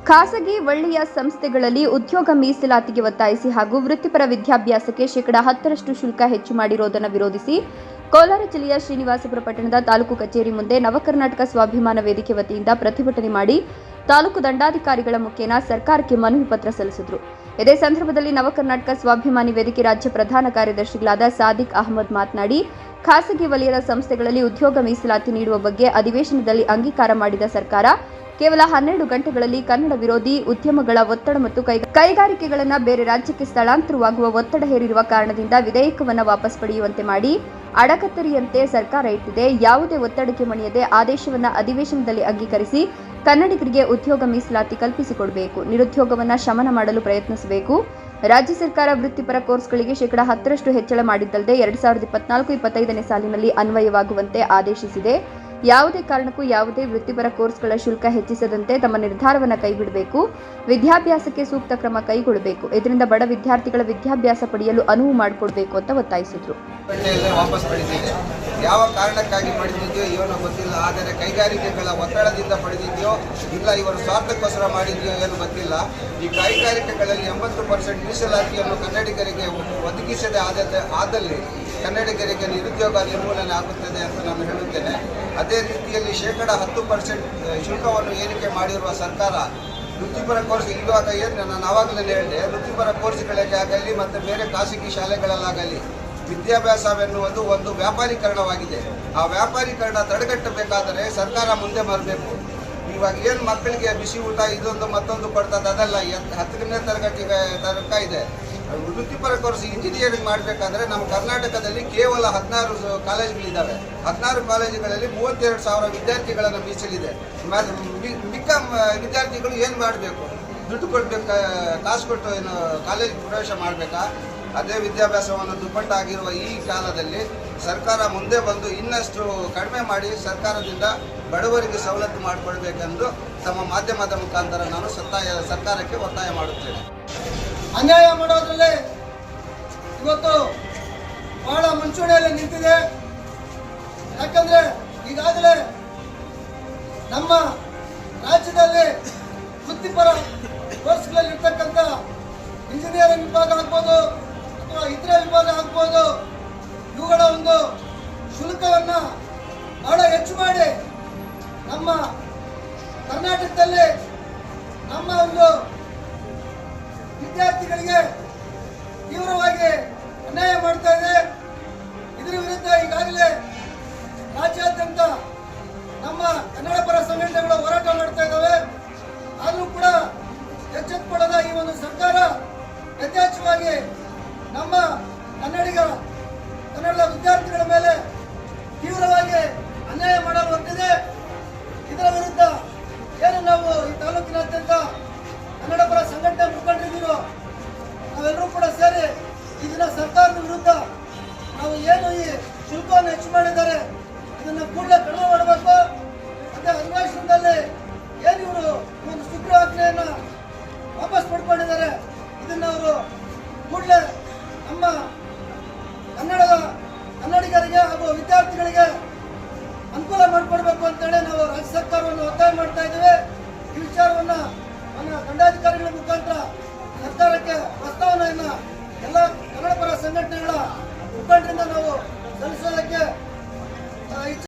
ಖಾಸಗಿ ಒಳ್ಳೆಯ ಸಂಸ್ಥೆಗಳಲ್ಲಿ ಉದ್ಯೋಗ ಮೀಸಲಾತಿಗೆ ಒತ್ತಾಯಿಸಿ ಹಾಗೂ ವೃತ್ತಿಪರ ವಿದ್ಯಾಭ್ಯಾಸಕ್ಕೆ ಶೇಕಡಾ 10ರಷ್ಟು ಶುಲ್ಕ ಹೆಚ್ಚು ಮಾಡಿರುವುದನ್ನು ವಿರೋಧಿಸಿ ಕೋಲಾರ ಜಿಲ್ಲೆಯ ಶ್ರೀನಿವಾಸಪುರ ಪಟ್ಟಣದ ತಾಲೂಕು ಕಚೇರಿ ಮುಂದೆ ನವಕರ್ನಾಟಕ ಸ್ವಾಭಿಮಾನ ವೇದಿಕೆ ವತಿಯಿಂದ ಪ್ರತಿಭಟನೆ ಮಾಡಿ ತಾಲೂಕು ದಂಡಾಧಿಕಾರಿಗಳ ಮುಖೇನ ಸರ್ಕಾರಕ್ಕೆ ಮನವಿ ಪತ್ರ ಸಲ್ಲಿಸಿದರು. ಇದೇ ಸಂದರ್ಭದಲ್ಲಿ ನವಕರ್ನಾಟಕ ಸ್ವಾಭಿಮಾನಿ ವೇದಿಕೆ ರಾಜ್ಯ ಪ್ರಧಾನ ಕಾರ್ಯದರ್ಶಿಗಳಾದ ಸಾದಿಕ್ ಅಹಮದ್ ಮಾತನಾಡಿ, ಖಾಸಗಿ ವಲಯದ ಸಂಸ್ಥೆಗಳಲ್ಲಿ ಉದ್ಯೋಗ ಮೀಸಲಾತಿ ನೀಡುವ ಬಗ್ಗೆ ಅಧಿವೇಶನದಲ್ಲಿ ಅಂಗೀಕಾರ ಮಾಡಿದ ಸರ್ಕಾರ ಕೇವಲ 12 ಗಂಟೆಗಳಲ್ಲಿ ಕನ್ನಡ ವಿರೋಧಿ ಉದ್ಯಮಗಳ ಒತ್ತಡ ಮತ್ತು ಕೈಗಾರಿಕೆಗಳನ್ನು ಬೇರೆ ರಾಜ್ಯಕ್ಕೆ ಸ್ಥಳಾಂತರವಾಗುವ ಒತ್ತಡ ಹೇರಿರುವ ಕಾರಣದಿಂದ ವಿಧೇಯಕವನ್ನು ವಾಪಸ್ ಪಡೆಯುವಂತೆ ಮಾಡಿ ಅಡಕತ್ತರಿಯಂತೆ ಸರ್ಕಾರ ಇಟ್ಟಿದೆ. ಯಾವುದೇ ಒತ್ತಡಕ್ಕೆ ಮಣಿಯದೆ ಆದೇಶವನ್ನು ಅಧಿವೇಶನದಲ್ಲಿ ಅಂಗೀಕರಿಸಿ ಕನ್ನಡಿಗರಿಗೆ ಉದ್ಯೋಗ ಮೀಸಲಾತಿ ಕಲ್ಪಿಸಿಕೊಡಬೇಕು. ನಿರುದ್ಯೋಗವನ್ನು ಶಮನ ಮಾಡಲು ಪ್ರಯತ್ನಿಸಬೇಕು. ರಾಜ್ಯ ಸರ್ಕಾರ ವೃತ್ತಿಪರ ಕೋರ್ಸ್ಗಳಿಗೆ ಶೇಕಡಾ 10ರಷ್ಟು ಹೆಚ್ಚಳ ಮಾಡಿದ್ದಲ್ಲದೆ 2024-25ನೇ ಸಾಲಿನಲ್ಲಿ ಅನ್ವಯವಾಗುವಂತೆ ಆದೇಶಿಸಿದೆ. ಯಾವುದೇ ಕಾರಣಕ್ಕೂ ಯಾವುದೇ ವೃತ್ತಿಪರ ಕೋರ್ಸ್ಗಳ ಶುಲ್ಕ ಹೆಚ್ಚಿಸದಂತೆ ತಮ್ಮ ನಿರ್ಧಾರವನ್ನು ಕೈಬಿಡಬೇಕು. ವಿದ್ಯಾಭ್ಯಾಸಕ್ಕೆ ಸೂಕ್ತ ಕ್ರಮ ಕೈಗೊಳ್ಳಬೇಕು. ಇದರಿಂದ ಬಡ ವಿದ್ಯಾರ್ಥಿಗಳ ವಿದ್ಯಾಭ್ಯಾಸ ಪಡೆಯಲು ಅನುವು ಮಾಡಿಕೊಡಬೇಕು ಅಂತ ಒತ್ತಾಯಿಸಿದರು. ಯಾವ ಕಾರಣಕ್ಕಾಗಿ ಪಡೆದಿದೆಯೋ ಏನೋ ಗೊತ್ತಿಲ್ಲ. ಆದರೆ ಕೈಗಾರಿಕೆಗಳ ಒತ್ತಡದಿಂದ ಪಡೆದಿದೆಯೋ ಇಲ್ಲ ಇವರು ಸ್ವಾರ್ಥಕ್ಕೋಸ್ಕರ ಮಾಡಿದೆಯೋ ಏನು ಗೊತ್ತಿಲ್ಲ. ಈ ಕೈಗಾರಿಕೆಗಳಲ್ಲಿ 80% ಮೀಸಲಾತಿಯನ್ನು ಕನ್ನಡಿಗರಿಗೆ ಒದಗಿಸದೆ ಆದಲ್ಲಿ ಕನ್ನಡಿಗರಿಗೆ ನಿರುದ್ಯೋಗ ನಿರ್ಮೂಲನೆ ಆಗುತ್ತದೆ ಅಂತ ನಾನು ಹೇಳುತ್ತೇನೆ. ಅದೇ ರೀತಿಯಲ್ಲಿ ಶೇಕಡಾ 10% ಶುಲ್ಕವನ್ನು ಏರಿಕೆ ಮಾಡಿರುವ ಸರ್ಕಾರ ವೃತ್ತಿಪರ ಕೋರ್ಸ್ ಇವಾಗ ನಾನು ಆವಾಗಲೇ ಹೇಳಿದೆ, ವೃತ್ತಿಪರ ಕೋರ್ಸ್ಗಳಿಗಾಗಲಿ ಮತ್ತು ಬೇರೆ ಖಾಸಗಿ ಶಾಲೆಗಳಲ್ಲಾಗಲಿ ವಿದ್ಯಾಭ್ಯಾಸವೆನ್ನುವುದು ಒಂದು ವ್ಯಾಪಾರೀಕರಣವಾಗಿದೆ. ಆ ವ್ಯಾಪಾರೀಕರಣ ತಡೆಗಟ್ಟಬೇಕಾದರೆ ಸರ್ಕಾರ ಮುಂದೆ ಬರಬೇಕು. ಇವಾಗ ಏನು ಮಕ್ಕಳಿಗೆ ಬಿಸಿ ಊಟ ಇದೊಂದು ಮತ್ತೊಂದು ಕೊಡ್ತದೆ, ಅದೆಲ್ಲ 10ನೇ ತರಗತಿಗೆ ತನಕ ಇದೆ. ವೃತ್ತಿಪರ ಕೋರ್ಸ್ ಇಂಜಿನಿಯರಿಂಗ್ ಮಾಡಬೇಕಾದ್ರೆ ನಮ್ಮ ಕರ್ನಾಟಕದಲ್ಲಿ ಕೇವಲ 16 ಕಾಲೇಜುಗಳಿದ್ದಾವೆ. 16 ಕಾಲೇಜುಗಳಲ್ಲಿ 32,000 ವಿದ್ಯಾರ್ಥಿಗಳನ್ನು ಮೀಸಲಿದೆ. ಮಿಕ್ಕ ವಿದ್ಯಾರ್ಥಿಗಳು ಏನು ಮಾಡಬೇಕು? ದುಡ್ಡು ಕೊಡಬೇಕು, ಕಾಸು ಕೊಟ್ಟು ಏನು ಕಾಲೇಜಿಗೆ ಪ್ರವೇಶ ಮಾಡಬೇಕಾ? ಅದೇ ವಿದ್ಯಾಭ್ಯಾಸವನ್ನು ದುಪ್ಪಟ್ಟಾಗಿರುವ ಈ ಕಾಲದಲ್ಲಿ ಸರ್ಕಾರ ಮುಂದೆ ಬಂದು ಇನ್ನಷ್ಟು ಕಡಿಮೆ ಮಾಡಿ ಸರ್ಕಾರದಿಂದ ಬಡವರಿಗೆ ಸವಲತ್ತು ಮಾಡಿಕೊಡ್ಬೇಕೆಂದು ತಮ್ಮ ಮಾಧ್ಯಮದ ಮುಖಾಂತರ ನಾನು ಸರ್ಕಾರಕ್ಕೆ ಒತ್ತಾಯ ಮಾಡುತ್ತೇನೆ. ಅನ್ಯಾಯ ಮಾಡೋದ್ರಲ್ಲಿ ಇವತ್ತು ಬಹಳ ಮುಂಚೂಣಿಯಲ್ಲಿ ನಿಂತಿದೆ. ಯಾಕಂದ್ರೆ ಈಗಾಗಲೇ ನಮ್ಮ ರಾಜ್ಯದಲ್ಲಿ ವೃತ್ತಿಪರ ಕೋರ್ಸ್ಗಳಲ್ಲಿ ಇರ್ತಕ್ಕಂಥ ಇಂಜಿನಿಯರಿಂಗ್ ವಿಭಾಗ ಆಗ್ಬೋದು ಅಥವಾ ಇತರೆ ವಿಭಾಗ ಆಗ್ಬೋದು, ಇವುಗಳ ಒಂದು ಶುಲ್ಕವನ್ನು ಬಹಳ ಹೆಚ್ಚು ಮಾಡಿ ನಮ್ಮ ಕರ್ನಾಟಕದಲ್ಲಿ ನಮ್ಮ ಒಂದು ವಿದ್ಯಾರ್ಥಿಗಳಿಗೆ ತೀವ್ರವಾಗಿ ಅನ್ಯಾಯ ಮಾಡ್ತಾ ಇದೆ. ಇದರ ವಿರುದ್ಧ ಈಗಾಗಲೇ ರಾಜ್ಯಾದ್ಯಂತ ನಮ್ಮ ಕನ್ನಡ ಪರ ಸಂಘಟನೆಗಳು ಹೋರಾಟ ಮಾಡ್ತಾ ಇದ್ದಾವೆ. ಆದರೂ ಕೂಡ ಎಚ್ಚೆತ್ತುಕೊಳ್ಳದ ಈ ಒಂದು ಸರ್ಕಾರ ಯಥೇಚ್ಛವಾಗಿ ನಮ್ಮ ಕನ್ನಡದ ವಿದ್ಯಾರ್ಥಿಗಳ ಮೇಲೆ ತೀವ್ರವಾಗಿ ಅನ್ಯಾಯ ಮಾಡಲು ಹೊರಟಿದೆ. ಇದರ ವಿರುದ್ಧ ಏನು ನಾವು ಈ ತಾಲೂಕಿನಾದ್ಯಂತ ಕನ್ನಡ ಪರ ಸಂಘಟನೆ ಮುಖಂಡರಿದ್ದೀರೋ ನಾವೆಲ್ಲರೂ ಕೂಡ ಸೇರಿ ಇದನ್ನ ಸರ್ಕಾರದ ವಿರುದ್ಧ ನಾವು ಏನು ಈ ಶುಲ್ಕವನ್ನು ಹೆಚ್ಚು ಮಾಡಿದ್ದಾರೆ ಇದನ್ನು ಕೂಡಲೇ ಕಡಿಮೆ ಮಾಡಬೇಕು. ಮತ್ತೆ ಅಧಿವೇಶನದಲ್ಲಿ ಏನು ಇವರು ಒಂದು ಸುಗ್ರೀವಾಜ್ಞೆಯನ್ನು ವಾಪಸ್ ಪಡ್ಕೊಂಡಿದ್ದಾರೆ, ಇದನ್ನು ಅವರು ಕೂಡಲೇ ನಮ್ಮ ಕನ್ನಡಿಗರಿಗೆ ಹಾಗೂ ವಿದ್ಯಾರ್ಥಿಗಳಿಗೆ ಅನುಕೂಲ ಮಾಡಿಕೊಡ್ಬೇಕು ಅಂತೇಳಿ ನಾವು ರಾಜ್ಯ ಸರ್ಕಾರವನ್ನು ಒತ್ತಾಯ ಮಾಡ್ತಾ ಇದ್ದೇವೆ. ಈ ವಿಚಾರವನ್ನು ನಮ್ಮ ದಂಡಾಧಿಕಾರಿಗಳ ಮುಖಾಂತರ ಸರ್ಕಾರಕ್ಕೆ ಪ್ರಸ್ತಾವನೆಯನ್ನು ಎಲ್ಲ ಕನ್ನಡ ಪರ ಸಂಘಟನೆಗಳ